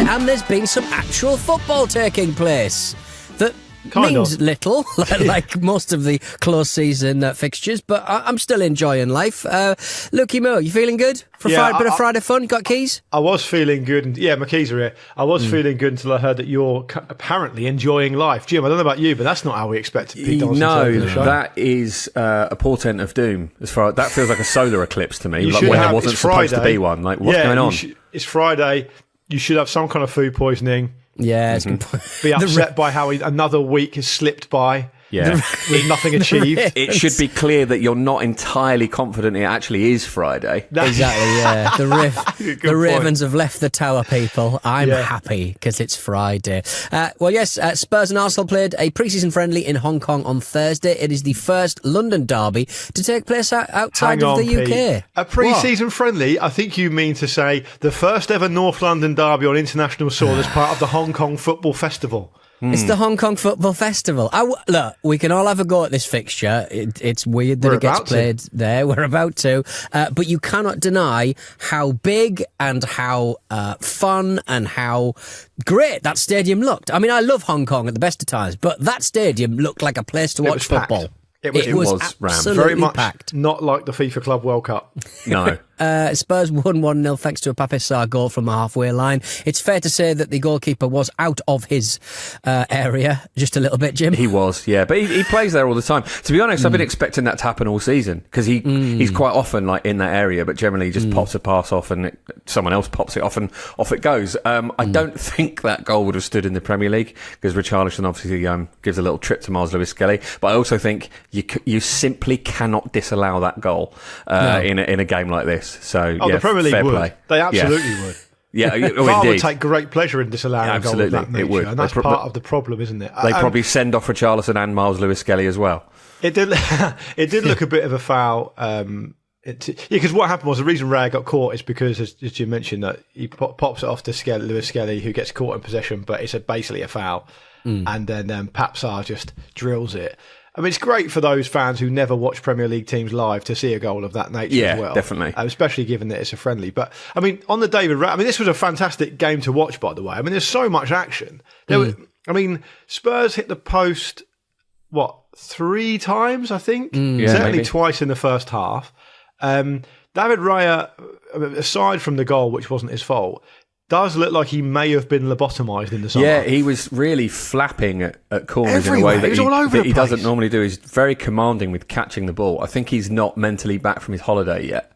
Thursday, and there's been some actual football taking place. That means little, like most of the close season fixtures, but I'm still enjoying life. Lukey Mo, you feeling good for a bit of Friday fun? Got keys? I was feeling good. My keys are here. I was feeling good until I heard that you're apparently enjoying life. Jim, I don't know about you, but that's not how we expected Pete Donaldson to be on the show. That is a portent of doom. That feels like a solar eclipse to me, when there wasn't supposed to be one. Like, what's going on? It's Friday. You should have some kind of food poisoning. Yeah, it's be upset by how another week has slipped by. Yeah, with nothing achieved. It should be clear that you're not entirely confident it actually is Friday. Exactly, yeah. The Ravens have left the tower, people. I'm happy because it's Friday. Spurs and Arsenal played a pre-season friendly in Hong Kong on Thursday. It is the first London derby to take place outside of the UK. Pete. A pre-season friendly? I think you mean to say the first ever North London derby on international soil as part of the Hong Kong Football Festival. It's the Hong Kong Football Festival. Look, we can all have a go at this fixture. It's weird that it gets played there. We're about to. But you cannot deny how big and how fun and how great that stadium looked. I mean, I love Hong Kong at the best of times, but that stadium looked like a place to watch football. Packed. It was absolutely very much packed. Not like the FIFA Club World Cup. No. Spurs won 1-0 thanks to a Pape Sarr goal from the halfway line. It's fair to say that the goalkeeper was out of his area just a little bit, Jim. He was, yeah. But he plays there all the time. To be honest, I've been expecting that to happen all season because he's quite often like in that area, but generally he just pops a pass off and someone else pops it off and off it goes. I don't think that goal would have stood in the Premier League because Richarlison obviously gives a little trip to Miles Lewis-Skelly. But I also think you simply cannot disallow that goal in a game like this. So the Premier League would. Play. They absolutely would. Yeah, VAR would take great pleasure in disallowing a goal of that nature. It would. And that's part of the problem, isn't it? They probably send off Richarlison and Miles Lewis-Skelly as well. It did. It did look a bit of a foul. Because what happened was the reason Ray got caught is because, as you mentioned, that he pops it off to Lewis-Skelly, who gets caught in possession, but it's basically a foul, and then Pape Sarr just drills it. I mean, it's great for those fans who never watch Premier League teams live to see a goal of that nature as well. Yeah, definitely. Especially given that it's a friendly. But, I mean, on the David Ray, this was a fantastic game to watch, by the way. I mean, there's so much action. Spurs hit the post, 3 times, I think? Certainly twice in the first half. David Raya, aside from the goal, which wasn't his fault, does look like he may have been lobotomised in the summer. Yeah, he was really flapping at corners in a way that he doesn't normally do. He's very commanding with catching the ball. I think he's not mentally back from his holiday yet.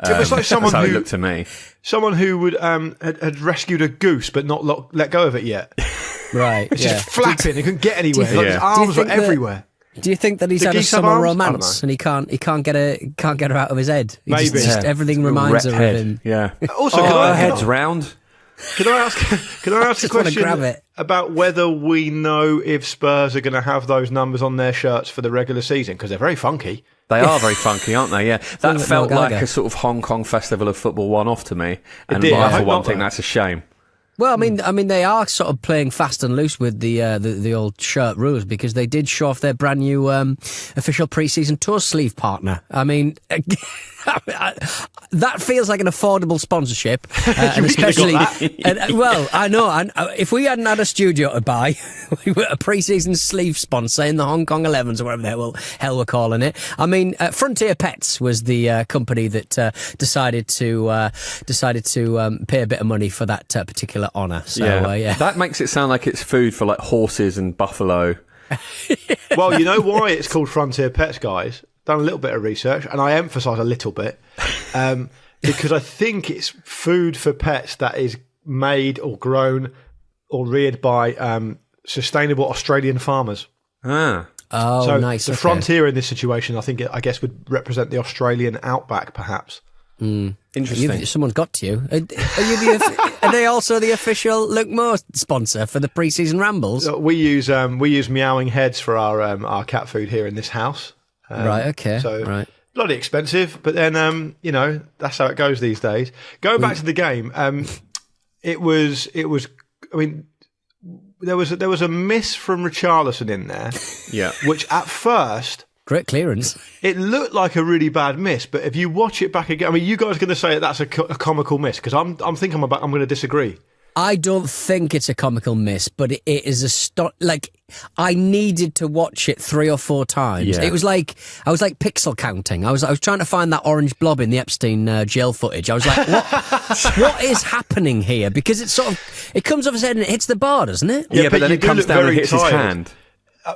It was like someone that's how it looked to me. Someone who would had rescued a goose but not let go of it yet. Right. It's just flapping. He couldn't get anywhere. His arms were everywhere. Do you think that he's had a summer romance and he can't get her out of his head? Maybe everything reminds her of him. Yeah. Also, her head's round. Can I ask a question about whether we know if Spurs are going to have those numbers on their shirts for the regular season? Because they're very funky. They are very funky, aren't they? Yeah. That felt like a sort of Hong Kong Festival of Football one-off to me. And I, for one, think that's a shame. Well, I mean, they are sort of playing fast and loose with the old shirt rules because they did show off their brand new official pre-season tour sleeve partner. I mean, that feels like an affordable sponsorship, and especially. I know. If we hadn't had a studio to buy, we were a pre-season sleeve sponsor in the Hong Kong 11s or whatever the hell we're calling it. I mean, Frontier Pets was the company that decided to pay a bit of money for that particular honour. So, that makes it sound like it's food for like horses and buffalo. Well, you know why it's called Frontier Pets, guys? Done a little bit of research, and I emphasise a little bit, because I think it's food for pets that is made or grown or reared by sustainable Australian farmers. Ah. Oh, so nice. The frontier in this situation, I guess, would represent the Australian outback, perhaps. Interesting. Someone's got to you. Are they also the official Luke Moore sponsor for the pre-season rambles? We use meowing heads for our cat food here in this house. Right. Okay. So right. Bloody expensive, but then that's how it goes these days. Going back to the game, it was. I mean, there was a miss from Richarlison in there. Yeah. Which at first. Great clearance. It looked like a really bad miss, but if you watch it back again, I mean, you guys are going to say that's a comical miss because I'm thinking I'm going to disagree. I don't think it's a comical miss, but it is I needed to watch it 3 or 4 times. Yeah. It was like I was like pixel counting. I was trying to find that orange blob in the Epstein jail footage. I was like, what is happening here? Because it comes off his head and it hits the bar, doesn't it? Yeah, but then it comes down and hits his hand.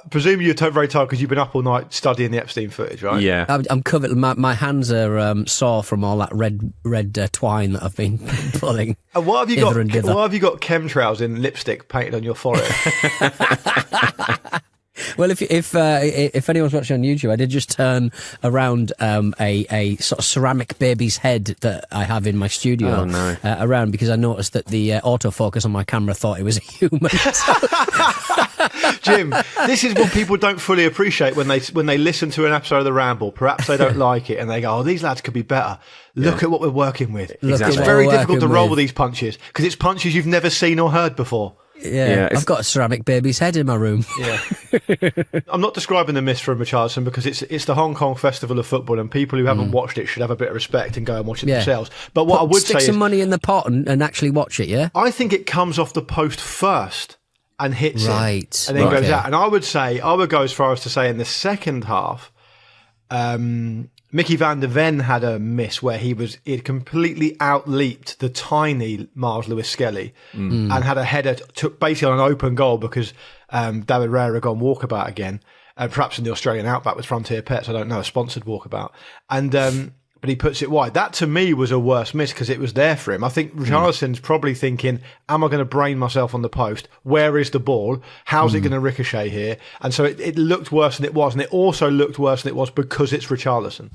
Presumably you're very tired because you've been up all night studying the Epstein footage, right? Yeah. I'm covered. My hands are sore from all that red twine that I've been pulling. And what have you hither and got? dither. What have you got? Chemtrails in lipstick painted on your forehead. Well, if anyone's watching on YouTube, I did just turn around a sort of ceramic baby's head that I have in my studio around because I noticed that the autofocus on my camera thought it was a human. Jim, this is what people don't fully appreciate when they listen to an episode of the Ramble. Perhaps they don't like it and they go, "Oh, these lads could be better." Look at what we're working with. Exactly. It's very difficult to roll with these punches because it's punches you've never seen or heard before. Yeah, I've got a ceramic baby's head in my room. Yeah, I'm not describing the miss from Richarlison because it's the Hong Kong Festival of Football, and people who haven't watched it should have a bit of respect and go and watch it themselves. But what I would stick say some is, money in the pot and actually watch it. Yeah, I think it comes off the post first and hits right, it, and then goes out. And I would go as far as to say in the second half, Mickey van der Ven had a miss where he had completely outleaped the tiny Miles Lewis-Skelly and had a header took basically on an open goal because David Raya had gone walkabout again, perhaps in the Australian outback with Frontier Pets, I don't know, a sponsored walkabout, and but he puts it wide. That to me was a worse miss because it was there for him. I think Richarlison's probably thinking, am I going to brain myself on the post? Where is the ball? How's it going to ricochet here? And so it looked worse than it was, and it also looked worse than it was because it's Richarlison.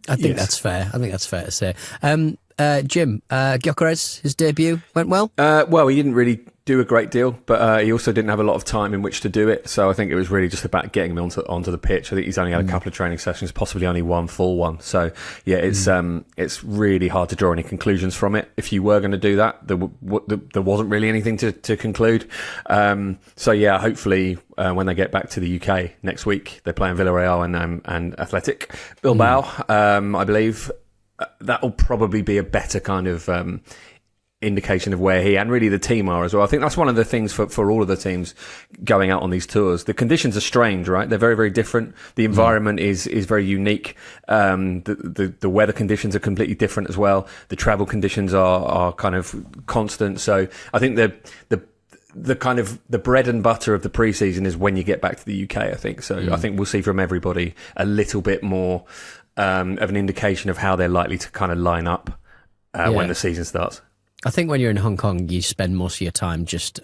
I think that's fair. I think that's fair to say. Jim, Gyökeres, his debut went well? Well, he didn't really do a great deal, but he also didn't have a lot of time in which to do it. So I think it was really just about getting him onto the pitch. I think he's only had a couple of training sessions, possibly only one full one. So yeah, it's really hard to draw any conclusions from it. If you were going to do that, there wasn't really anything to conclude. So yeah, hopefully when they get back to the UK next week, they're playing Villarreal and Athletic Bilbao, I believe. That will probably be a better kind of indication of where he and really the team are as well. I think that's one of the things for all of the teams going out on these tours. The conditions are strange, right? They're very, very different. The environment is very unique. The weather conditions are completely different as well. The travel conditions are kind of constant. So I think the kind of the bread and butter of the pre-season is when you get back to the UK, I think. So I think we'll see from everybody a little bit more of an indication of how they're likely to kind of line up when the season starts. I think when you're in Hong Kong, you spend most of your time just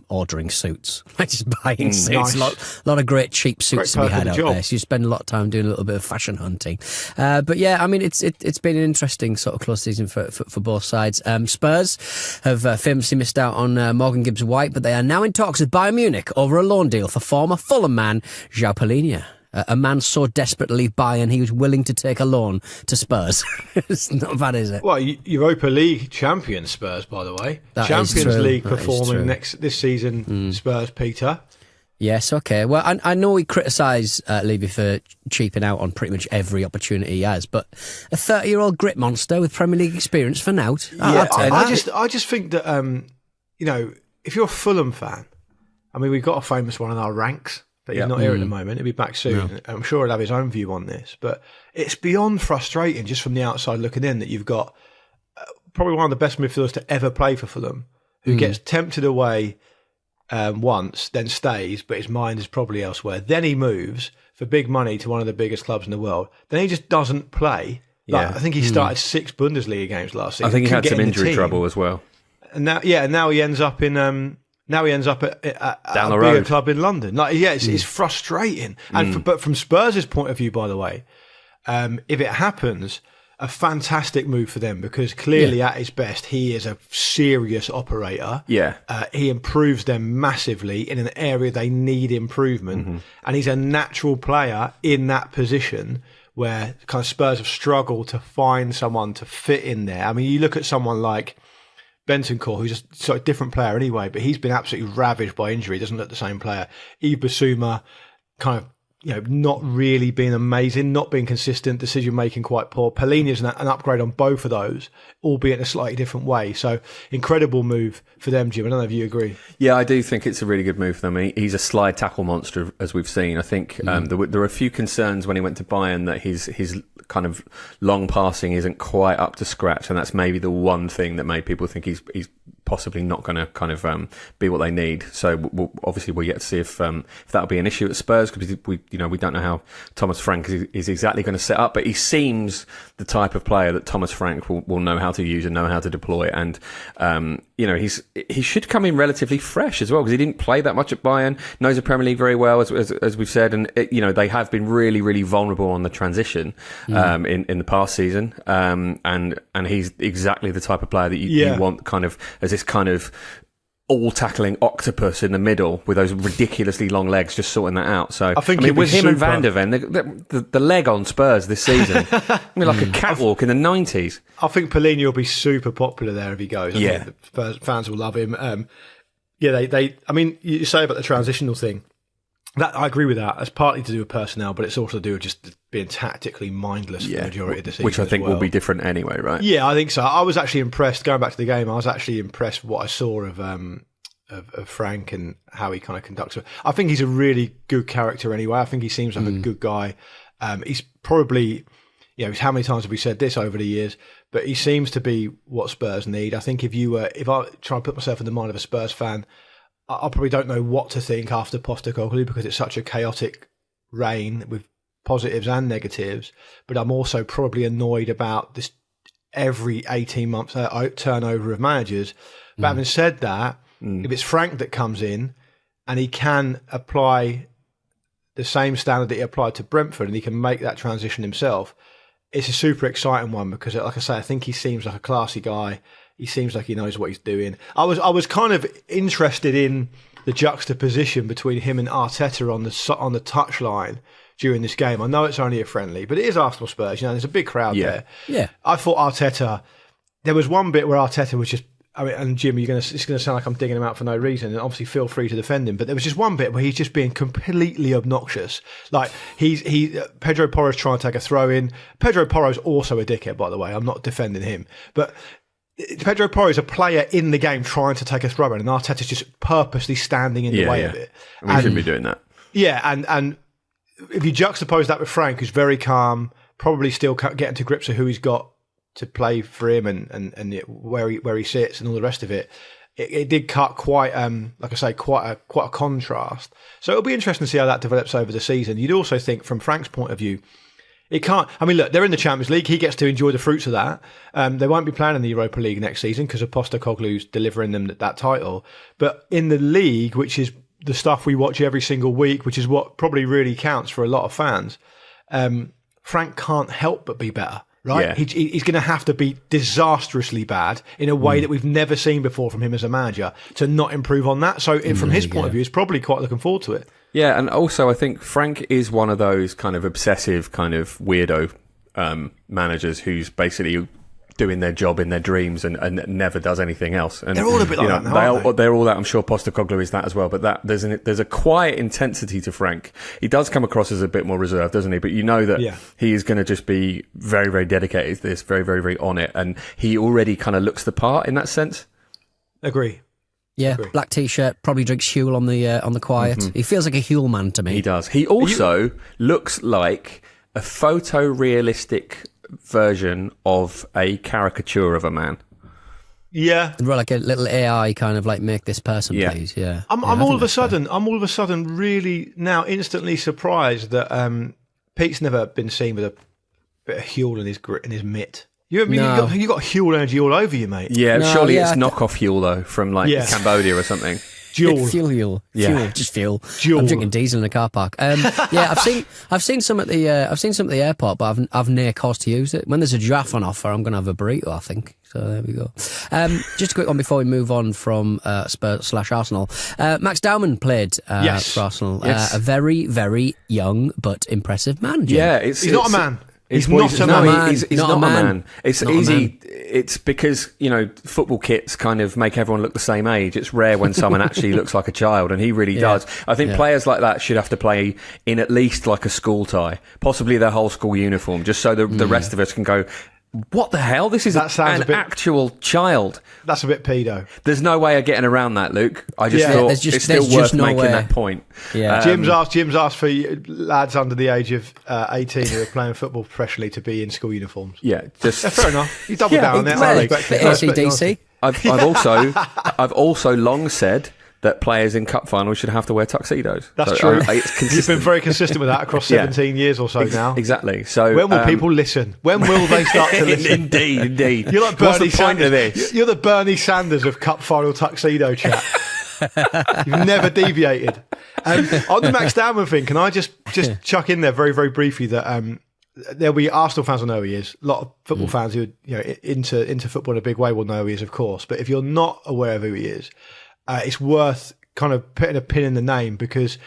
ordering suits, like just buying suits. Nice. A lot of great cheap suits to be had out job. there. So you spend a lot of time doing a little bit of fashion hunting. But yeah, I mean, it's been an interesting sort of close season for both sides. Spurs have famously missed out on Morgan Gibbs-White, but they are now in talks with Bayern Munich over a loan deal for former Fulham man Joao Palhinha. A man so desperate to leave Bayern, he was willing to take a loan to Spurs. It's not bad, is it? Well, Europa League champion Spurs, by the way. That Champions is true. League That is performing true. this season, Spurs, Peter. Yes, okay. Well, I know we criticise Levy for cheaping out on pretty much every opportunity he has, but a 30-year-old grit monster with Premier League experience for Nout. I just think that, if you're a Fulham fan, I mean, we've got a famous one in our ranks. But he's not here at the moment. He'll be back soon. No. I'm sure he'll have his own view on this. But it's beyond frustrating just from the outside looking in that you've got probably one of the best midfielders to ever play for Fulham who gets tempted away once, then stays, but his mind is probably elsewhere. Then he moves for big money to one of the biggest clubs in the world. Then he just doesn't play. Yeah. I think he started 6 Bundesliga games last season. I think he had some injury trouble as well. And now he ends up in... Now he ends up at down the a road bigger club in London. It's frustrating. And but from Spurs' point of view, by the way, if it happens, a fantastic move for them because clearly at his best, he is a serious operator. Yeah. He improves them massively in an area they need improvement. And he's a natural player in that position where kind of Spurs have struggled to find someone to fit in there. I mean, you look at someone like Bentancur, who's a sort of different player anyway, but he's been absolutely ravaged by injury. He doesn't look the same player. Yves Bissouma, kind of not really being amazing, not being consistent, decision making quite poor. Palhinha's an upgrade on both of those, albeit in a slightly different way. So incredible move for them, Jim. I don't know if you agree. Yeah, I do think it's a really good move for them. He's a slide tackle monster, as we've seen. I think there were a few concerns when he went to Bayern that his kind of long passing isn't quite up to scratch, and that's maybe the one thing that made people think he's possibly not going to kind of be what they need. So we'll yet to see if that'll be an issue at Spurs, because we don't know how Thomas Frank is exactly going to set up, but he seems the type of player that Thomas Frank will know how to use and know how to deploy. And he should come in relatively fresh as well, because he didn't play that much at Bayern, knows the Premier League very well, as we've said, and they have been really, really vulnerable on the transition in the past season, and he's exactly the type of player that you want kind of as this kind of all-tackling octopus in the middle with those ridiculously long legs, just sorting that out. So I mean with him and Van der Ven, the leg on Spurs this season, like a catwalk in the 90s. I think Palhinha will be super popular there if he goes. I think the fans will love him. I mean, you say about the transitional thing. That I agree with that. That's partly to do with personnel, but it's also to do with just being tactically mindless for the majority of the season. Which I think will be different anyway, right? Yeah, I think so. I was actually impressed, going back to the game, I was actually impressed with what I saw of Frank and how he kind of conducts it. I think he's a really good character anyway. I think he seems like a good guy. He's probably, how many times have we said this over the years, but he seems to be what Spurs need. I think if I try and put myself in the mind of a Spurs fan, I probably don't know what to think after Postecoglou, because it's such a chaotic reign with positives and negatives. But I'm also probably annoyed about this every 18 months turnover of managers. But having said that, if it's Frank that comes in and he can apply the same standard that he applied to Brentford and he can make that transition himself, it's a super exciting one, because, like I say, I think he seems like a classy guy. He seems like he knows what he's doing. I was kind of interested in the juxtaposition between him and Arteta on the touchline during this game. I know it's only a friendly, but it is Arsenal Spurs. There's a big crowd there. Yeah. I thought Arteta. There was one bit where Arteta was just. I mean, and Jim, it's going to sound like I'm digging him out for no reason, and obviously feel free to defend him. But there was just one bit where he's just being completely obnoxious. Like Pedro Porro's trying to take a throw in. Pedro Porro's also a dickhead, by the way. I'm not defending him, but Pedro Porro is a player in the game trying to take a throw in, and Arteta's just purposely standing in the way of it. We shouldn't be doing that. Yeah, and if you juxtapose that with Frank, who's very calm, probably still getting to grips with who he's got to play for him and where he sits and all the rest of it, it did cut quite, like I say, quite a contrast. So it'll be interesting to see how that develops over the season. You'd also think, from Frank's point of view, it can't. I mean, look, they're in the Champions League. He gets to enjoy the fruits of that. They won't be playing in the Europa League next season because of Postecoglou's delivering them that title. But in the league, which is the stuff we watch every single week, which is what probably really counts for a lot of fans, Frank can't help but be better. Right? Yeah. He's going to have to be disastrously bad in a way that we've never seen before from him as a manager to not improve on that. So from his point of view, he's probably quite looking forward to it. Yeah, and also I think Frank is one of those kind of obsessive, kind of weirdo managers who's basically doing their job in their dreams and never does anything else. And they're all a bit like that now, they're all that. I'm sure Postecoglou is that as well. But there's a quiet intensity to Frank. He does come across as a bit more reserved, doesn't he? But you know that he is going to just be very, very dedicated to this, very, very, very on it. And he already kind of looks the part in that sense. Agree. Yeah, black t-shirt, probably drinks Huel on the quiet. He feels like a Huel man to me. He does. He also looks like a photorealistic version of a caricature of a man. Yeah, like a little AI kind of like, make this person, please. Yeah, I'm all of a sudden really now instantly surprised that Pete's never been seen with a bit of Huel in his mitt. You got Huel energy all over you, mate. Yeah, surely it's knockoff Huel though from like Cambodia or something. Fuel. Just fuel. I'm drinking diesel in a car park. I've seen some at the airport, but I've near cause to use it. When there's a giraffe on offer, I'm going to have a burrito, I think. So there we go. Just a quick one before we move on from Spurs/Arsenal. Max Dowman played for Arsenal. A very, very young but impressive man. Jim. Yeah, he's not a man. He's not a man. He's not a man. It's not easy. It's because, football kits kind of make everyone look the same age. It's rare when someone actually looks like a child, and he really does. I think players like that should have to play in at least like a school tie, possibly their whole school uniform, just so the rest of us can go, what the hell? This is an actual child. That's a bit pedo. There's no way of getting around that, Luke. I just thought it's still worth making that point. Yeah. Jim's asked for lads under the age of 18 who are playing football professionally to be in school uniforms. Yeah, fair enough. You double down there. I respect it. ACDC. I've also long said that players in cup finals should have to wear tuxedos. That's true. You've been very consistent with that across 17 years or so now. Exactly. So when will people listen? When will they start to listen? Indeed. You're like Bernie What's the point Sanders. of this? You're the Bernie Sanders of cup final tuxedo chat. You've never deviated. On the Max Dowman thing, can I just chuck in there very, very briefly that there'll be Arsenal fans will know who he is. A lot of football fans who are into football in a big way will know who he is, of course. But if you're not aware of who he is, it's worth kind of putting a pin in the name, because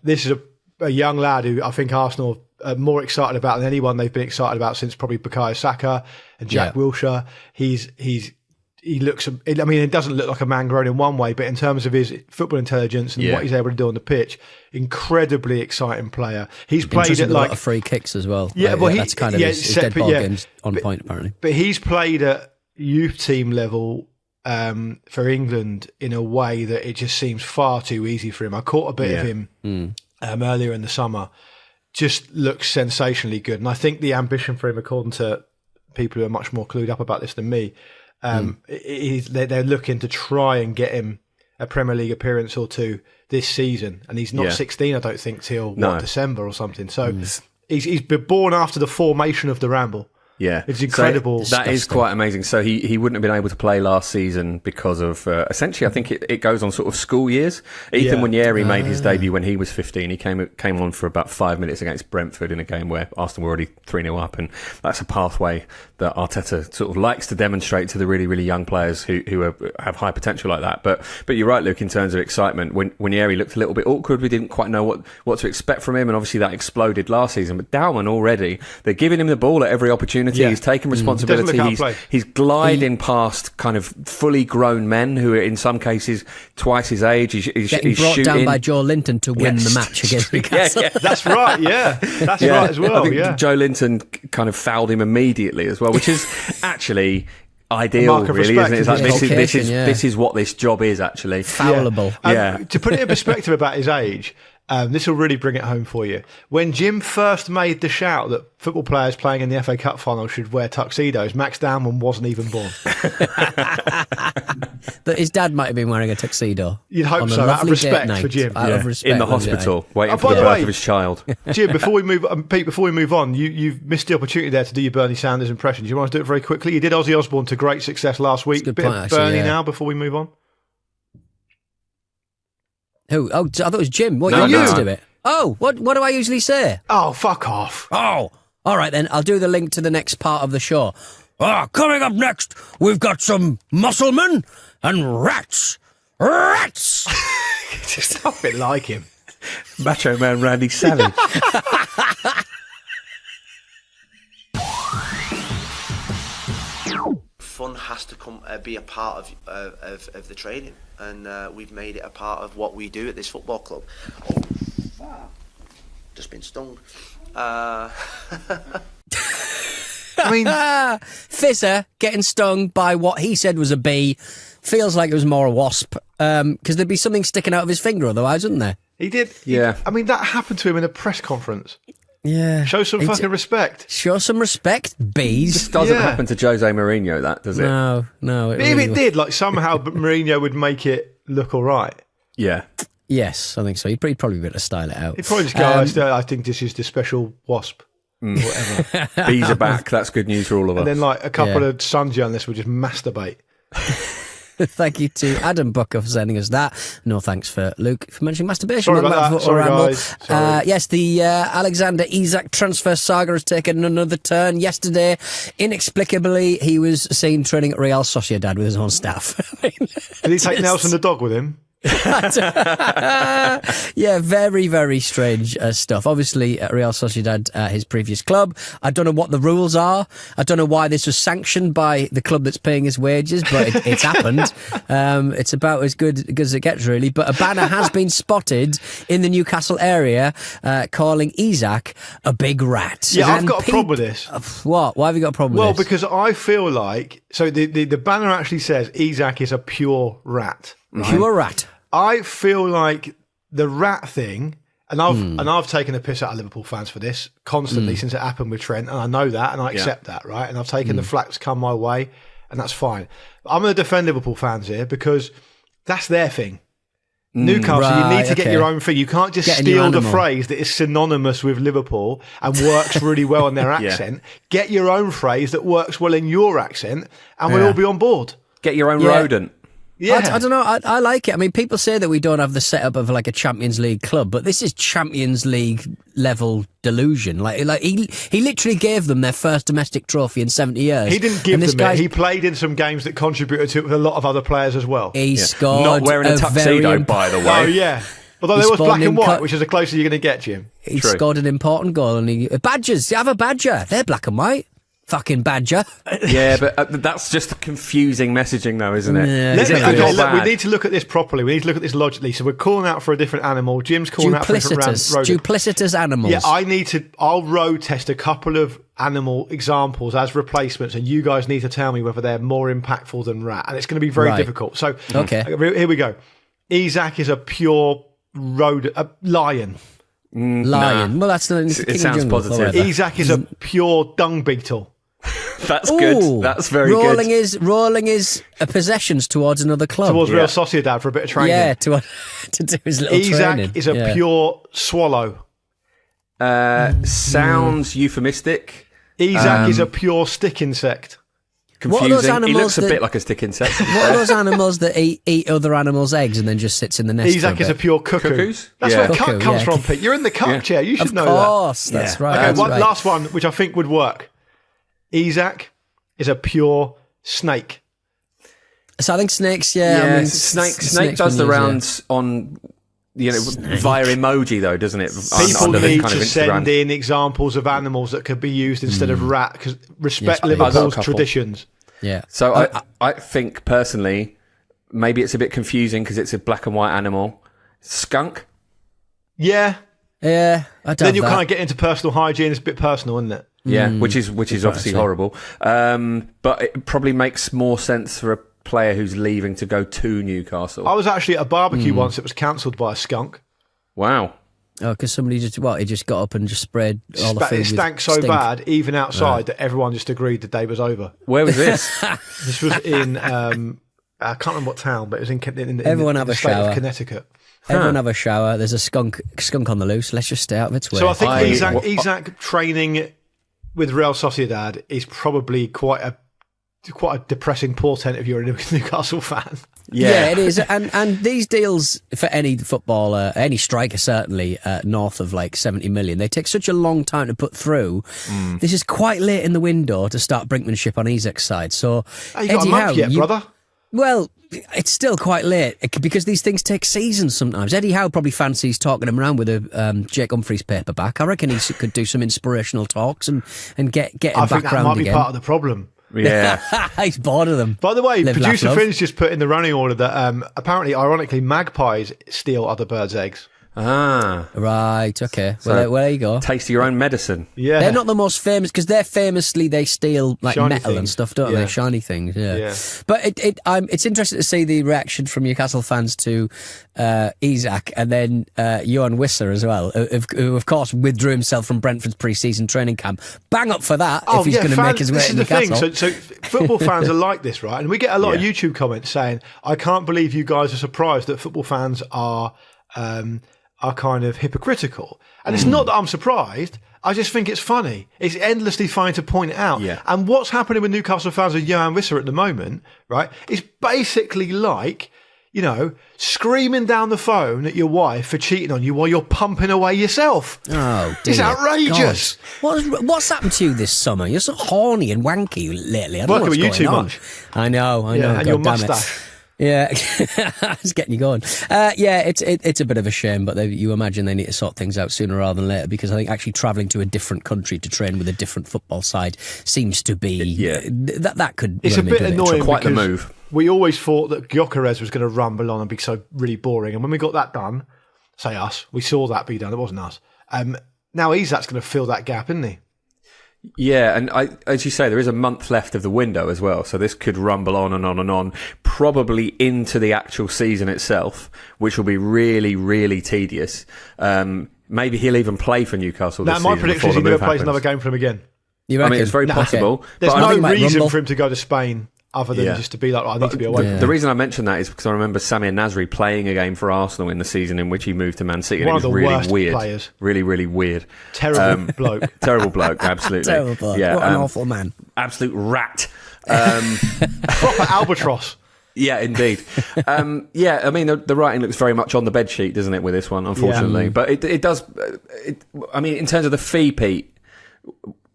this is a young lad who I think Arsenal are more excited about than anyone they've been excited about since probably Bukayo Saka and Jack Wilshere. He looks, it doesn't look like a man grown in one way, but in terms of his football intelligence and what he's able to do on the pitch, incredibly exciting player. He's played at a lot of free kicks as well. Yeah, well, that's kind of his dead ball games on point, apparently. But he's played at youth team level for England in a way that it just seems far too easy for him. I caught a bit of him earlier in the summer. Just looks sensationally good. And I think the ambition for him, according to people who are much more clued up about this than me, they're looking to try and get him a Premier League appearance or two this season. And he's not 16, I don't think, till December or something. So he's been born after the formation of the Ramble. Yeah, it's incredible. So that is quite amazing. So he wouldn't have been able to play last season because of essentially, I think it goes on sort of school years. Ethan Nwaneri made his debut when he was 15. He came on for about 5 minutes against Brentford in a game where Arsenal were already 3-0 up, and that's a pathway that Arteta sort of likes to demonstrate to the really, really young players who have high potential like that. But you're right, Luke, in terms of excitement. When Nwaneri looked a little bit awkward, we didn't quite know what to expect from him, and obviously that exploded last season. But Dowman already, they're giving him the ball at every opportunity. Yeah. He's taken responsibility. He's gliding past kind of fully grown men who are in some cases twice his age. He's brought shooting down by Joe Linton to win the match against Newcastle. That's right. Yeah, that's right as well. I think Joe Linton kind of fouled him immediately as well, which is actually ideal, really, isn't it? It's like this is what this job is actually. Foulable. To put it in perspective about his age. This will really bring it home for you. When Jim first made the shout that football players playing in the FA Cup final should wear tuxedos, Max Dowman wasn't even born. But his dad might have been wearing a tuxedo. You'd hope so, out of respect for Jim. In the hospital, waiting for the birth of his child. Jim, before we move, Pete, before we move on, you've missed the opportunity there to do your Bernie Sanders impression. Do you want to do it very quickly? You did Ozzy Osbourne to great success last week. A bit of Bernie now before we move on. Who? Oh, I thought it was Jim. What, you need to do it? Oh, what do I usually say? Oh, fuck off. Oh, all right then. I'll do the link to the next part of the show. Coming up next, we've got some musclemen and rats. Rats! Just a bit like him. Macho Man Randy Savage. Fun has to be a part of the training, and we've made it a part of what we do at this football club. Just been stung. I mean, Fizzer getting stung by what he said was a bee feels like it was more a wasp, because there'd be something sticking out of his finger otherwise, wouldn't there? He did. Yeah. I mean, that happened to him in a press conference. Yeah. Show some fucking respect. Show some respect, bees. This doesn't happen to Jose Mourinho, that, does it? No. If it did, like somehow Mourinho would make it look all right. Yeah. Yes, I think so. He'd probably be able to style it out. He'd probably just go, I think this is the special wasp. Whatever. Bees are back. That's good news for all of us. And then like a couple of Sun journalists would just masturbate. Thank you to Adam Bucker for sending us that. No thanks for Luke for mentioning masturbation. Sorry about that. Sorry, guys. Sorry. Yes, the Alexander Isak transfer saga has taken another turn. Yesterday, inexplicably, he was seen training at Real Sociedad with his own staff. Did he take Nelson the dog with him? Yeah, very, very strange stuff. Obviously, at Real Sociedad, his previous club. I don't know what the rules are. I don't know why this was sanctioned by the club that's paying his wages, but it's happened. It's about as good as it gets, really. But a banner has been spotted in the Newcastle area calling Isak a big rat. Yeah, I've And got a problem with this. What? Why have you got a problem Well, with this? because I feel like the banner actually says Isak is a pure rat. Right? Pure rat. I feel like the rat thing, and I've taken a piss out of Liverpool fans for this constantly since it happened with Trent, and I know that, and I accept that, right? And I've taken the flack that's come my way, and that's fine. But I'm going to defend Liverpool fans here because that's their thing. Newcastle, Right, you need to get your own thing. You can't just Get a new steal the animal. phrase that is synonymous with Liverpool and works really well in their accent. Get your own phrase that works well in your accent, and we'll all be on board. Get your own Yeah. rodent. Yeah, I don't know. I like it. I mean, people say that we don't have the setup of like a Champions League club, but this is Champions League level delusion. Like he literally gave them their first domestic trophy in 70 years. He didn't give And this them it. guy's- He played in some games that contributed to it with a lot of other players as well. He scored Not wearing a tuxedo, very by the way. Oh yeah. Although He there was spawned black and in white, cut- which is the closest you're going to get, Jim. He True. scored an important goal, and badgers. You have a badger. They're black and white. Fucking badger. Yeah, but that's just confusing messaging, though, isn't it? Yeah, Is it Okay, good or look, we bad? need to look at this properly. We need to look at this logically. So we're calling out for a different animal. Jim's calling out for a different rodent. Duplicitous animals. Yeah, I'll road test a couple of animal examples as replacements, and you guys need to tell me whether they're more impactful than rat. And it's going to be very Right. difficult. So, Okay. here we go. Isak is a pure lion. Lion. Well, that's the It King of sounds Jungle, positive. whatever. Isak is a pure dung beetle. That's Ooh, good. That's very good. rolling his possessions towards another club. Towards Real Sociedad for a bit of training. Yeah, to do his little Isak training. is a pure swallow. Sounds euphemistic. Isak is a pure stick insect. What are those Confusing. He animals looks a that- bit like a stick insect. What are those animals that eat other animals' eggs and then just sits in the nest? Isak for is a a bit? pure cuckoo. Cuckoos? That's Yeah. where Cuckoo, cuck comes yeah. from, Pete. You're in the cuck chair. You should Of know course, that. that's right. Okay, that's right. last one, which I think would work. Isak is a pure snake. So I think snakes, yeah. I mean, Snake does the been used, rounds on, via emoji though, doesn't it? People Under the need kind of to send Instagram. in examples of animals that could be used instead of rat, because respect Yes, please. I've got a Liverpool's couple. traditions. Yeah. So I think personally, maybe it's a bit confusing because it's a black and white animal. Skunk. Yeah. Yeah, I don't Then you kind of get into personal hygiene. It's a bit personal, isn't it? Yeah, which is obviously actually. horrible. But it probably makes more sense for a player who's leaving to go to Newcastle. I was actually at a barbecue once that was cancelled by a skunk. Wow. Oh, because somebody he just got up and just sprayed all the food. It stank with so stink. bad, even outside, that everyone just agreed the day was over. Where was this? This was in, I can't remember what town, but it was in Everyone the have a state shower. of Connecticut. Everyone have a shower. There's a skunk on the loose. Let's just stay out of its way. So I think I- Isak training with Real Sociedad is probably quite a depressing portent if you're a Newcastle fan. Yeah, it is. And these deals for any footballer, any striker certainly, north of like 70 million, they take such a long time to put through. This is quite late in the window to start brinkmanship on Isak's side. So, Hey, you got a month yet, brother? Well, it's still quite late because these things take seasons sometimes. Eddie Howe probably fancies talking him around with a Jake Humphries paperback. I reckon he could do some inspirational talks and get him I back think that round might be again. part of the problem. Yeah. He's bored of them. By the way, Live, laugh, producer love. Finn's just put in the running order that apparently, ironically, magpies steal other birds' eggs. Ah. Right, okay. So- well, there you go. Taste your own medicine. Yeah. They're not the most famous because they steal like Shiny metal and things. stuff, don't Yeah. they? Shiny things, yeah. Yeah. But it's interesting to see the reaction from Newcastle fans to Isak and then Johan Wisser as well, who of course withdrew himself from Brentford's pre-season training camp. Bang up for that if he's going to make his way this to is the Newcastle. thing. So football fans are like this, right? And we get a lot of Yeah. YouTube comments saying, "I can't believe you guys are surprised that football fans are kind of hypocritical." And it's not that I'm surprised. I just think it's funny. It's endlessly fine to point it out. Yeah. And what's happening with Newcastle fans with Johan Wisser at the moment, right, is basically like, screaming down the phone at your wife for cheating on you while you're pumping away yourself. Oh, dear It's outrageous. God. What's happened to you this summer? You're so horny and wanky lately. I don't know Working what's with you going too on. much. I know. Yeah, and God your damn it. moustache. Yeah, it's getting you going. It's a bit of a shame, but you imagine they need to sort things out sooner rather than later, because I think actually travelling to a different country to train with a different football side seems to be that could. It's a bit annoying. Quite the move. We always thought that Gyökeres was going to rumble on and be so really boring, and when we got that done, say us, we saw that be done. It wasn't us. Now Isak's going to fill that gap, isn't he? Yeah, and as you say, there is a month left of the window as well, so this could rumble on and on and on, probably into the actual season itself, which will be really, really tedious. Maybe he'll even play for Newcastle this season. My prediction is he never plays another game for him again. I mean, it's very possible. Okay. There's no reason for him to go to Spain other than just to be like, I need to be away. The reason I mention that is because I remember Samir Nasri playing a game for Arsenal in the season in which he moved to Man City. And One it was of the really worst weird. players. Really, really weird. Terrible bloke. Terrible bloke, absolutely. Terrible bloke. Yeah, what an awful man. Absolute rat. Proper albatross. Yeah, indeed. I mean, the writing looks very much on the bed sheet, doesn't it, with this one, unfortunately. But it does. I mean, in terms of the fee, Pete,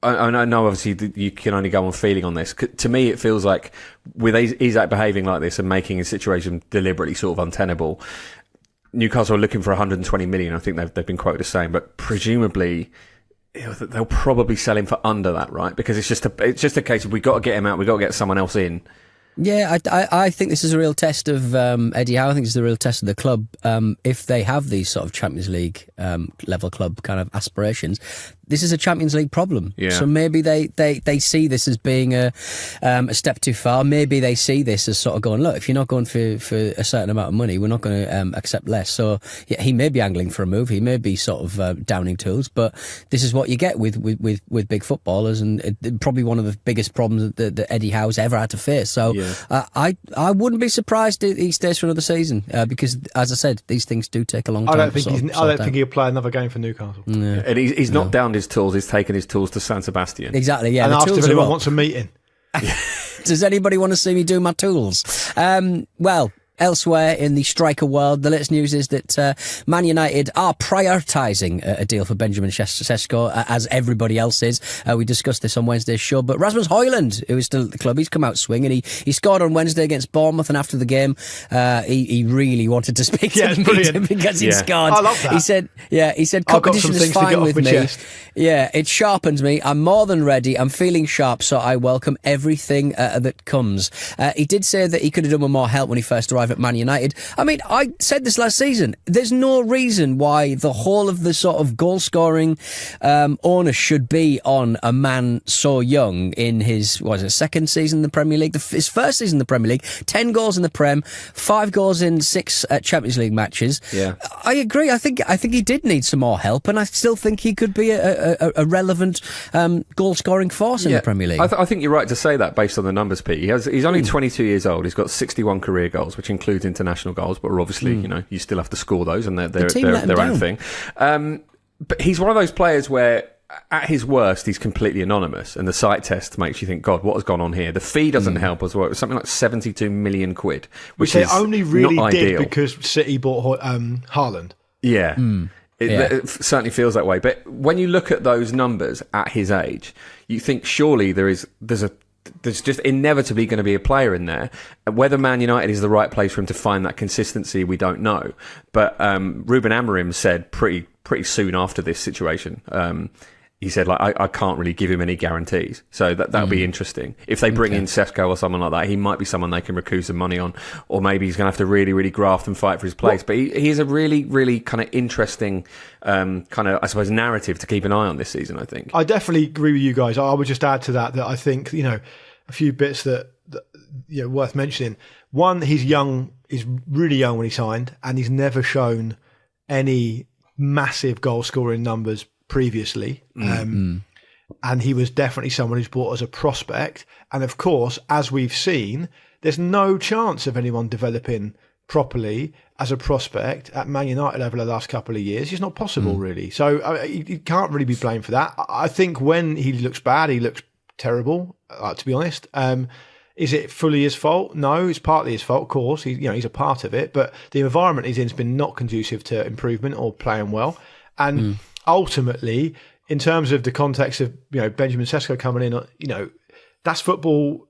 I know obviously you can only go on feeling on this. To me, it feels like with Isak behaving like this and making his situation deliberately sort of untenable, Newcastle are looking for 120 million. I think they've been quoted as saying, but presumably they'll probably sell him for under that, right? Because it's just a case of we've got to get him out, we've got to get someone else in. Yeah, I think this is a real test of Eddie Howe. I think it's a real test of the club. If they have these sort of Champions League level club kind of aspirations, this is a Champions League problem. Yeah. So maybe they see this as being a step too far. Maybe they see this as sort of going, look, if you're not going for a certain amount of money, we're not going to accept less. So yeah, he may be angling for a move. He may be sort of downing tools, but this is what you get with big footballers, and probably one of the biggest problems that Eddie Howe's ever had to face. So I wouldn't be surprised if he stays for another season because, as I said, these things do take a long time. I don't think he'll play another game for Newcastle. Yeah. And he's not downed his tools. He's taken his tools to San Sebastian. Exactly. Yeah. And the asked tools if are anyone up. wants a meeting. Does anybody want to see me do my tools? Well, elsewhere in the striker world, the latest news is that Man United are prioritising a deal for Benjamin Sesko, as everybody else is. We discussed this on Wednesday's show, but Rasmus Hojlund, who is still at the club, he's come out swinging. He scored on Wednesday against Bournemouth, and after the game, he really wanted to speak to the media because he scored. I love that. He said competition is fine with me. Chest. Yeah, it sharpens me. I'm more than ready. I'm feeling sharp, so I welcome everything that comes. He did say that he could have done with more help when he first arrived at Man United. I mean, I said this last season. There's no reason why the whole of the sort of goal-scoring onus should be on a man so young in his, second season in the Premier League, his first season in the Premier League, 10 goals in the Prem, 5 goals in 6 Champions League matches. Yeah, I agree. I think he did need some more help, and I still think he could be a relevant goal-scoring force in the Premier League. I think you're right to say that based on the numbers, Pete. He's only 22 years old. He's got 61 career goals, which includes international goals, but obviously, you still have to score those, and they're their own thing. But he's one of those players where, at his worst, he's completely anonymous, and the site test makes you think, God, what has gone on here? The fee doesn't help as well. It was something like 72 million quid, which they is only really not did ideal. because City bought Haaland. Yeah. It certainly feels that way. But when you look at those numbers at his age, you think surely there's just inevitably going to be a player in there. Whether Man United is the right place for him to find that consistency, we don't know. But Ruben Amorim said pretty soon after this situation, he said, I can't really give him any guarantees. So that'll be interesting. If they bring in Sesko or someone like that, he might be someone they can recoup some money on, or maybe he's going to have to really, really graft and fight for his place. But he's a really, really kind of interesting I suppose, narrative to keep an eye on this season, I think. I definitely agree with you guys. I would just add to that I think, a few bits that worth mentioning. One, he's young, he's really young when he signed, and he's never shown any massive goal scoring numbers previously. And he was definitely someone who's brought as a prospect. And of course, as we've seen, there's no chance of anyone developing properly as a prospect at Man United over the last couple of years. It's not possible, really. So you can't really be blamed for that. I think when he looks bad, he looks terrible, to be honest. Is it fully his fault? No, it's partly his fault, of course. He's a part of it, but the environment he's in has been not conducive to improvement or playing well. And ultimately, in terms of the context of Benjamin Sesko coming in, that's football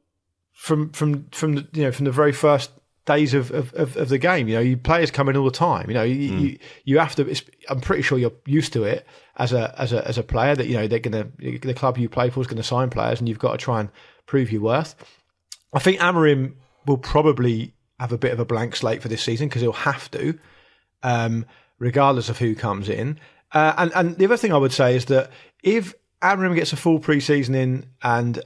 from the very first days of the game. Players come in all the time. You have to. I'm pretty sure you're used to it as a player that the club you play for is going to sign players, and you've got to try and prove your worth. I think Amorim will probably have a bit of a blank slate for this season because he'll have to, regardless of who comes in. And the other thing I would say is that if Amorim gets a full pre-season in and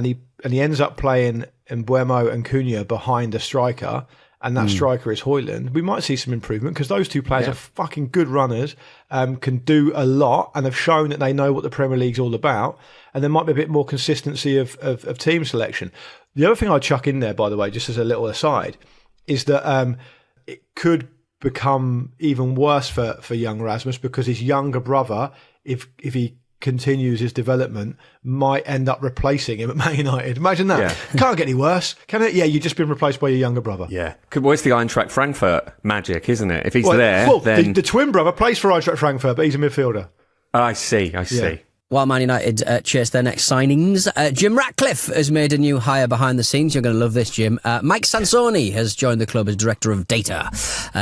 he ends up playing Mbeumo and Cunha behind a striker, and that striker is Hojlund, we might see some improvement because those two players are fucking good runners, can do a lot, and have shown that they know what the Premier League's all about, and there might be a bit more consistency of team selection. The other thing I'd chuck in there, by the way, just as a little aside, is that it could become even worse for young Rasmus because his younger brother, if he continues his development, might end up replacing him at Man United. Imagine that. Yeah. Can't get any worse, can it? Yeah, you've just been replaced by your younger brother. Yeah. Well, it's the Eintracht Frankfurt magic, isn't it? If he's there, then... The twin brother plays for Eintracht Frankfurt, but he's a midfielder. I see. Yeah. While Man United chase their next signings, Jim Ratcliffe has made a new hire behind the scenes. You're going to love this, Jim. Mike Sansoni has joined the club as Director of Data.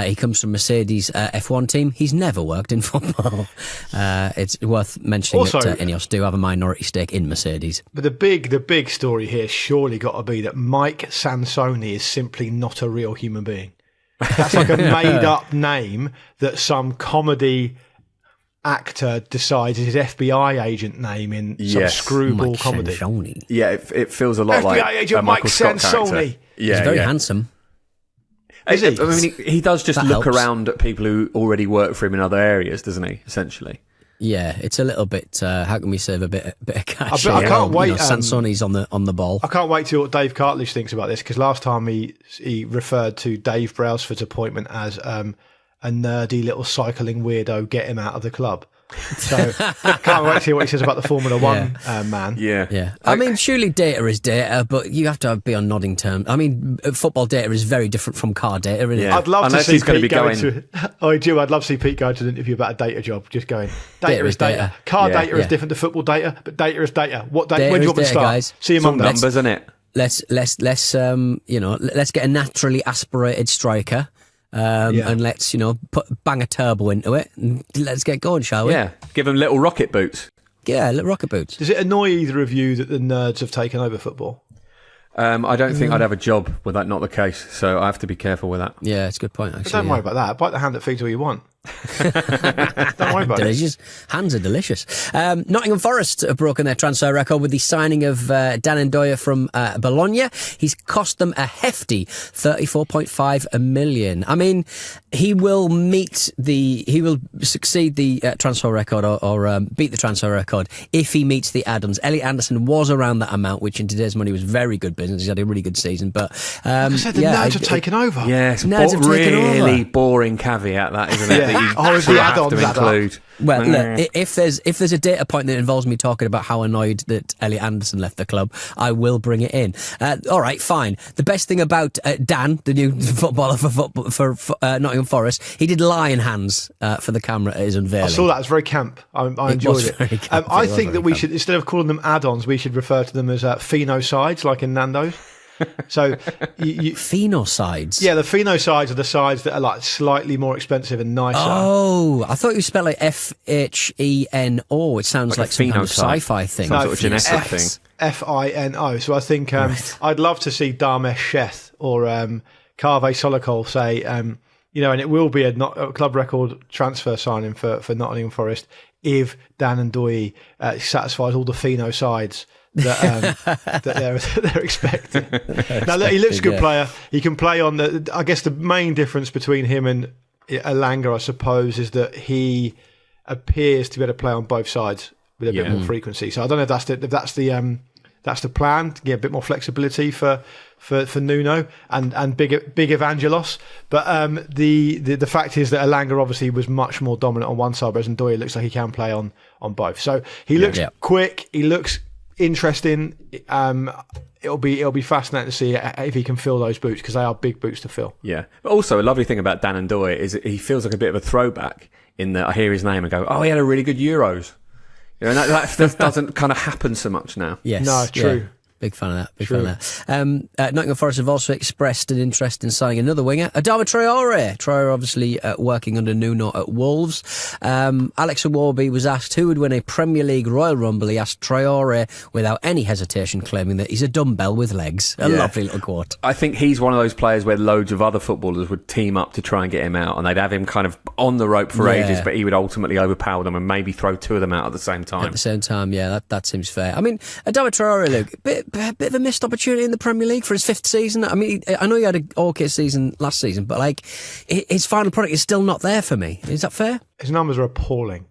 He comes from Mercedes F1 team. He's never worked in football. It's worth mentioning also, that Ineos do have a minority stake in Mercedes. But the big story here surely got to be that Mike Sansoni is simply not a real human being. That's like a made-up name that some comedy actor decides is his FBI agent name in some screwball Mike comedy. Sansoni. Yeah, it feels a lot FBI like agent a Mike Michael Scott Sansoni. character. Yeah, He's very handsome. Is he? I mean, he does just That look helps. around at people who already work for him in other areas, doesn't he? Essentially. Yeah, it's a little bit. How can we save a bit of cash? I can't wait. Sansoni's on the ball. I can't wait to see what Dave Cartledge thinks about this because last time he referred to Dave Brailsford's appointment as a nerdy little cycling weirdo. Get him out of the club. So I can't wait to see what he says about the Formula One man. Yeah. I mean, surely data is data, but you have to be on nodding terms. I mean, football data is very different from car data, isn't it? Yeah. I'd love Unless to see he's gonna Pete be going going- to. I do. I'd love to see Pete go to an interview about a data job. Just going. Data is data. Car data is different to football data, but data is data. What data? Data When do you is want me to data, start? guys. See you Some Monday. numbers, isn't it? Let's get a naturally aspirated striker. And let's bang a turbo into it and let's get going, shall we? Yeah, give him little rocket boots. Yeah, little rocket boots. Does it annoy either of you that the nerds have taken over football? I don't think I'd have a job with that not the case, so I have to be careful with that. Yeah, it's a good point, actually. But don't worry about that. Bite the hand that feeds all you want. Don't worry about delicious. Hands are delicious. Nottingham Forest have broken their transfer record with the signing of Dan Ndoye from Bologna. He's cost them a hefty 34.5 million. I mean, he will succeed the transfer record or beat the transfer record if he meets the add-ons. Elliot Anderson was around that amount, which in today's money was very good business. He's had a really good season, but Like I said, the nerds have taken over. Yeah, it's Nerds have taken really over. boring caveat, that, isn't it? Yeah. That you Oh, it's the have add-ons to add up. include. Well, look, if there's a data point that involves me talking about how annoyed that Elliot Anderson left the club, I will bring it in. All right, fine. The best thing about Dan, the new footballer for Nottingham Forest, he did lion hands for the camera at his unveiling. I saw that. It was very camp. I enjoyed it. very camp. I It was think that very we camp. should, instead of calling them add-ons, we should refer to them as pheno sides, like in Nando's. So, Phenosides. yeah, the pheno sides are the sides that are like slightly more expensive and nicer. Oh, I thought you spelled like FHENO. It sounds Like like a some kind of phenotype. sci-fi thing. Some sort of genetic F- thing. FINO. So I think I'd love to see Damesh Sheth or Kaveh Solokol say, and it will be a club record transfer signing for Nottingham Forest if Dan Ndoye satisfies all the pheno sides that they're expecting. Now, look, he looks a good player. He can play on I guess the main difference between him and Elanga, I suppose, is that he appears to be able to play on both sides with a bit more frequency. So I don't know if that's the plan, to get a bit more flexibility for Nuno and big Evangelos. But the fact is that Elanga obviously was much more dominant on one side, whereas Ndoye looks like he can play on both. So he looks quick. He looks interesting. It'll be fascinating to see if he can fill those boots, because they are big boots to fill. Yeah. But also, a lovely thing about Dan Ndoye is that he feels like a bit of a throwback in that I hear his name and go, oh, he had a really good Euros. And that doesn't kind of happen so much now. Yes. No, true. Big fan of that. Big fan of that. Nottingham Forest have also expressed an interest in signing another winger, Adama Traore. Traore obviously working under Nuno at Wolves. Alex Iwobi was asked who would win a Premier League Royal Rumble. He asked Traore without any hesitation, claiming that he's a dumbbell with legs. A lovely little quote. I think he's one of those players where loads of other footballers would team up to try and get him out, and they'd have him kind of on the rope for ages, but he would ultimately overpower them and maybe throw two of them out at the same time. At the same time, yeah, that seems fair. I mean, Adama Traore, Luke, bit of a missed opportunity in the Premier League for his 5th season. I mean, I know he had an okay season last season, but like his final product is still not there for me. Is that fair? His numbers are appalling.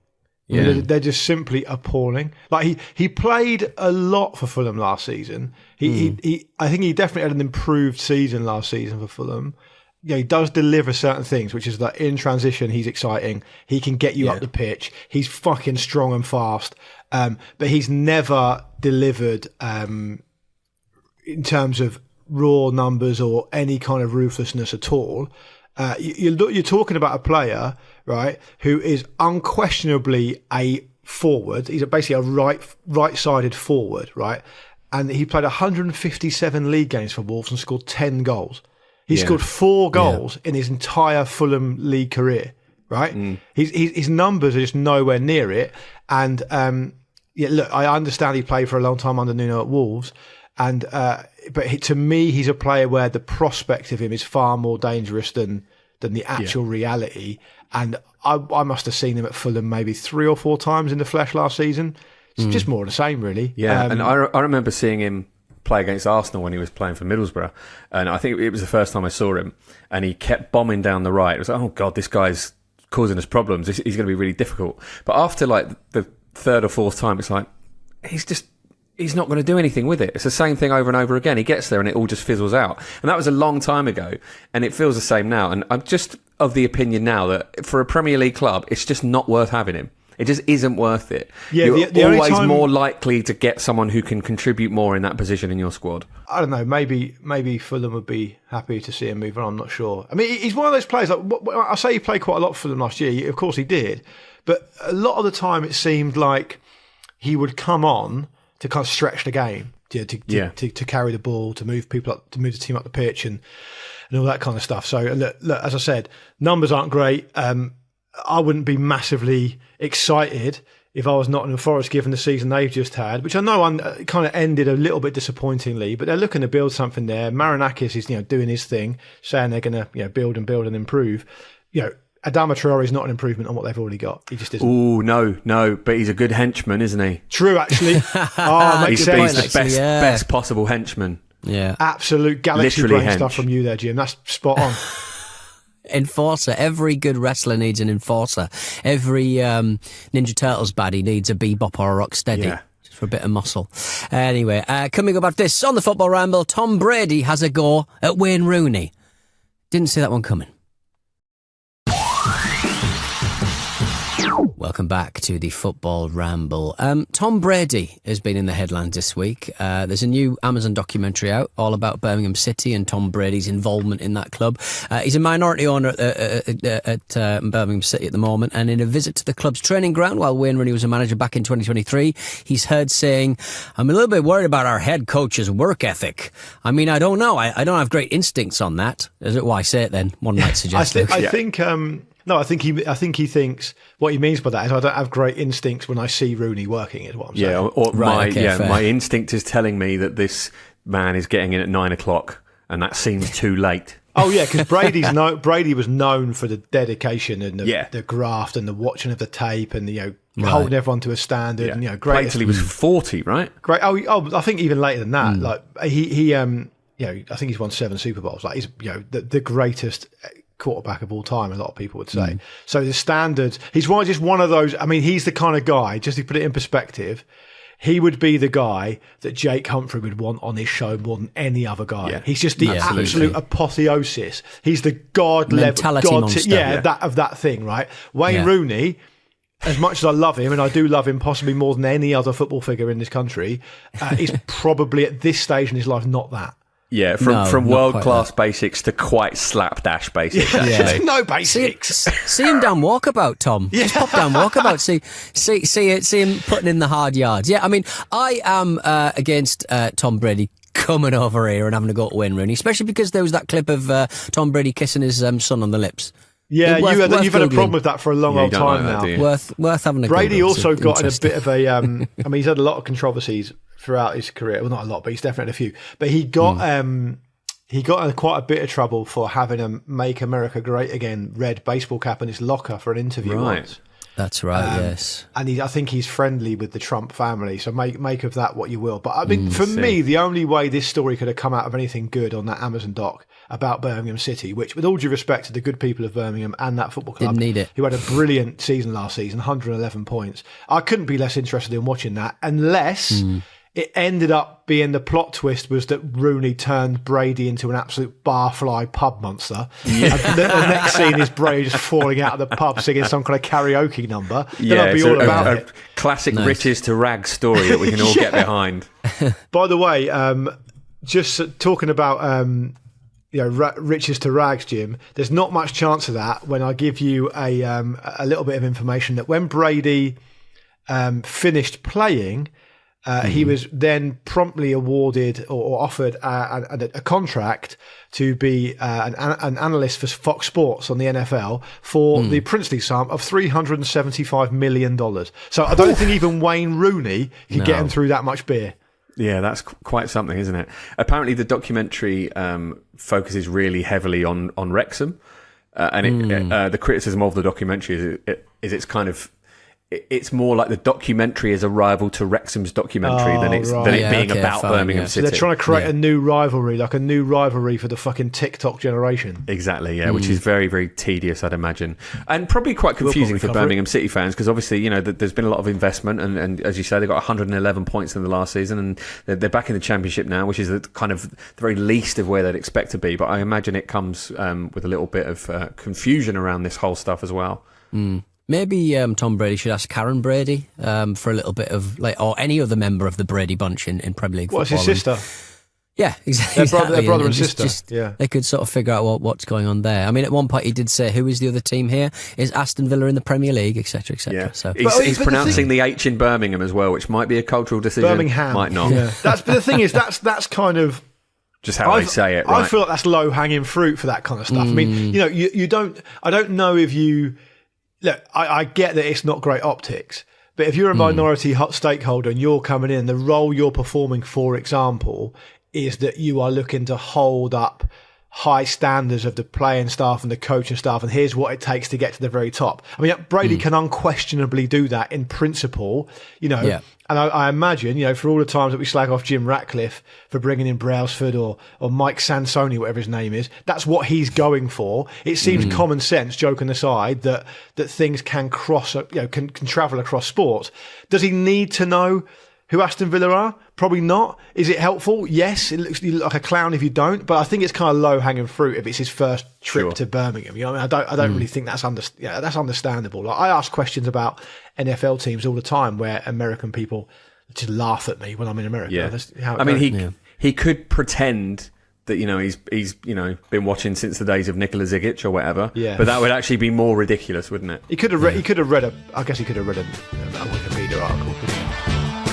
Yeah. I mean, they're just simply appalling. Like he played a lot for Fulham last season. I think he definitely had an improved season last season for Fulham. Yeah, he does deliver certain things, which is that in transition he's exciting. He can get you up the pitch. He's fucking strong and fast. But he's never delivered in terms of raw numbers or any kind of ruthlessness at all. You're talking about a player, right, who is unquestionably a forward. He's basically a right-sided forward, right? And he played 157 league games for Wolves and scored 10 goals. He scored 4 goals in his entire Fulham league career, right? His numbers are just nowhere near it. And look, I understand he played for a long time under Nuno at Wolves, but to me, he's a player where the prospect of him is far more dangerous than the actual reality. And I must have seen him at Fulham maybe 3 or 4 times in the flesh last season. It's just more of the same, really. Yeah, and I remember seeing him play against Arsenal when he was playing for Middlesbrough, and I think it was the first time I saw him, and he kept bombing down the right. It was like, oh God, this guy's causing us problems. He's going to be really difficult. But after like the 3rd or 4th time, it's like, he's not going to do anything with it. It's the same thing over and over again. He gets there and it all just fizzles out. And that was a long time ago, and it feels the same now. And I'm just of the opinion now that for a Premier League club, it's just not worth having him. It just isn't worth it. Yeah, You're always more likely to get someone who can contribute more in that position in your squad. I don't know. Maybe Fulham would be happy to see him move on. I'm not sure. I mean, he's one of those players. Like, I say he played quite a lot for them last year. Of course he did. But a lot of the time it seemed like he would come on to kind of stretch the game, to carry the ball, to move people up, to move the team up the pitch and all that kind of stuff. So look, as I said, numbers aren't great. I wouldn't be massively excited if I was Nottingham Forest given the season they've just had, which I know kind of ended a little bit disappointingly, but they're looking to build something there. Marinakis is doing his thing, saying they're going to build and improve. Adama Traore is not an improvement on what they've already got. He just isn't. Oh no, but he's a good henchman, isn't he? True, actually. He's the best possible henchman. Yeah, absolute galaxy Literally brain hench. stuff from you there, Jim. That's spot on. Enforcer. Every good wrestler needs an enforcer. Every Ninja Turtles baddie needs a bebop or a rock steady. Yeah. Just for a bit of muscle. Anyway, coming up after this on the Football Ramble, Tom Brady has a go at Wayne Rooney. Didn't see that one coming. Welcome back to the Football Ramble. Tom Brady has been in the headlines this week. There's a new Amazon documentary out all about Birmingham City and Tom Brady's involvement in that club. He's a minority owner at Birmingham City at the moment, and in a visit to the club's training ground while Wayne Rooney was a manager back in 2023, he's heard saying, "I'm a little bit worried about our head coach's work ethic. I mean, I don't know. I don't have great instincts on that." Why say it then? One might suggest. I think he thinks what he means by that is I don't have great instincts when I see Rooney working, is what I'm saying. My instinct is telling me that this man is getting in at 9 o'clock, and that seems too late. Oh yeah, because Brady was known for the dedication and the graft and the watching of the tape and holding everyone to a standard. Yeah. And great played till he was 40, right? Great. Oh, I think even later than that. Like he I think he's won 7 Super Bowls. Like he's the greatest quarterback of all time, a lot of people would say. So the standards, he's just one of those. I mean, he's the kind of guy, just to put it in perspective, he would be the guy that Jake Humphrey would want on his show more than any other guy. Yeah. He's just the absolute apotheosis. He's the god mentality level, monster. That thing, right? Wayne Rooney, as much as I love him, and I do love him possibly more than any other football figure in this country, is probably at this stage in his life not that. Yeah, No, from not world quite class basics to quite slapdash basics. Actually, No basics. See him down Walkabout, Tom. Just pop down Walkabout. See him putting in the hard yards. Yeah, I mean, I am against Tom Brady coming over here and having a go to win Rooney, especially because there was that clip of Tom Brady kissing his son on the lips. Yeah, Worth you've had a Googling. problem with that for a long old you don't time like that, now. do you? Worth having a Brady Google. also It's got in a interesting. bit of a. I mean, he's had a lot of controversies throughout his career. Well, not a lot, but he's definitely had a few. But he got in quite a bit of trouble for having a "Make America Great Again" red baseball cap in his locker for an interview Right. once. That's right. Yes. And I think he's friendly with the Trump family, so make of that what you will. But I mean, for me, the only way this story could have come out of anything good on that Amazon doc about Birmingham City, which, with all due respect to the good people of Birmingham and that football club, Didn't need it. who had a brilliant season last season, 111 points, I couldn't be less interested in watching that unless it ended up being the plot twist was that Rooney turned Brady into an absolute barfly pub monster. And the next scene is Brady just falling out of the pub singing some kind of karaoke number. Then I'd be it's all about it. classic riches to rags story that we can all get behind. By the way, just talking about riches to rags, Jim. There's not much chance of that when I give you a little bit of information that when Brady finished playing, he was then promptly awarded or offered a contract to be an analyst for Fox Sports on the NFL for the princely sum of $375 million. So I don't think even Wayne Rooney could get him through that much beer. Yeah, that's quite something, isn't it? Apparently, the documentary focuses really heavily on Wrexham, and the criticism of the documentary is it's kind of. It's more like the documentary is a rival to Wrexham's documentary than it being about Birmingham City. So they're trying to create a new rivalry, like a new rivalry for the fucking TikTok generation. Exactly, yeah, which is very, very tedious, I'd imagine. And probably quite confusing for Birmingham City fans because obviously, there's been a lot of investment and as you say, they got 111 points in the last season and they're back in the Championship now, which is the kind of the very least of where they'd expect to be. But I imagine it comes with a little bit of confusion around this whole stuff as well. Maybe Tom Brady should ask Karen Brady for a little bit of or any other member of the Brady bunch in Premier League What's football. his sister? Yeah, exactly. Their brother and just- sister. Yeah. They could sort of figure out what's going on there. I mean, at one point he did say, who is the other team here? Is Aston Villa in the Premier League, etc., etc. Yeah, So he's pronouncing the H in Birmingham as well, which might be a cultural decision. Birmingham. Might not. Yeah. But the thing is, that's kind of... Just how they say it, right? I feel like that's low-hanging fruit for that kind of stuff. I mean, you don't... I don't know if you... Look, I get that it's not great optics, but if you're a minority stakeholder and you're coming in, the role you're performing, for example, is that you are looking to hold up high standards of the playing staff and the coaching staff, and here's what it takes to get to the very top. I mean, Brady can unquestionably do that in principle, Yeah. And I imagine, for all the times that we slag off Jim Ratcliffe for bringing in Brailsford or Mike Sansoni, whatever his name is, that's what he's going for. It seems common sense, joking aside, that things can cross, can travel across sports. Does he need to know who Aston Villa are? Probably not. Is it helpful? Yes. You look like a clown if you don't, but I think it's kind of low hanging fruit if it's his first trip to Birmingham. I don't really think that's that's understandable. Like, I ask questions about NFL teams all the time where American people just laugh at me when I'm in America. Yeah. That's how it I mean, goes. he could pretend that he's been watching since the days of Nikola Zigic or whatever. Yeah. But that would actually be more ridiculous, wouldn't it? He could have read. I guess he could have read a Wikipedia article. Couldn't he?